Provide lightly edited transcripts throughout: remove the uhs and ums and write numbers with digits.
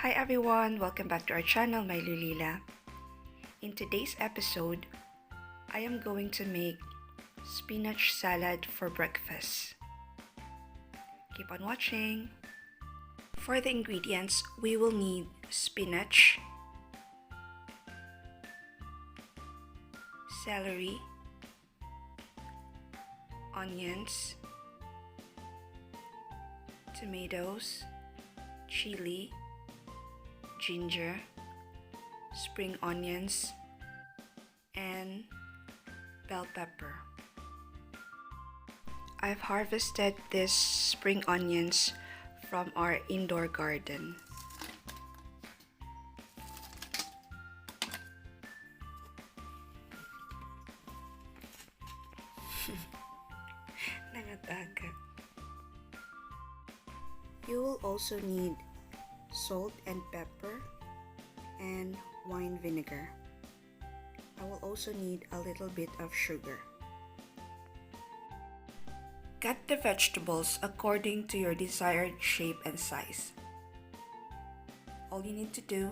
Hi everyone, welcome back to our channel, my Lulila. In today's episode, I am going to make spinach salad for breakfast. Keep on watching. For the ingredients, we will need spinach, celery, onions, tomatoes, chili, ginger, spring onions, and bell pepper. I've harvested these spring onions from our indoor garden. Nangataga. You will also need salt and pepper and wine vinegar. I will also need a little bit of sugar. Cut the vegetables according to your desired shape and size. All you need to do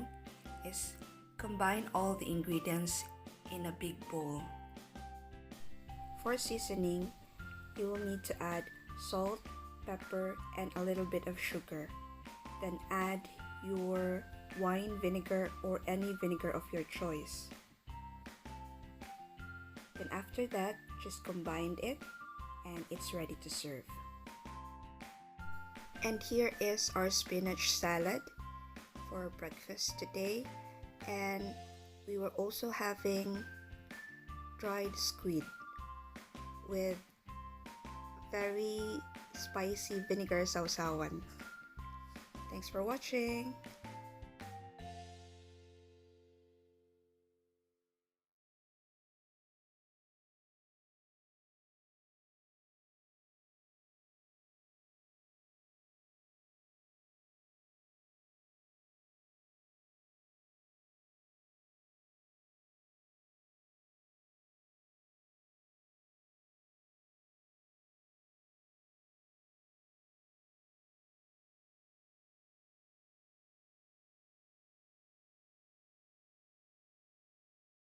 is combine all the ingredients in a big bowl. For seasoning, you will need to add salt, pepper, and a little bit of sugar. Then add your wine vinegar or any vinegar of your choice. Then after that, just combine it and it's ready to serve. And here is our spinach salad for breakfast today. And we were also having dried squid with very spicy vinegar sausawan. Thanks for watching.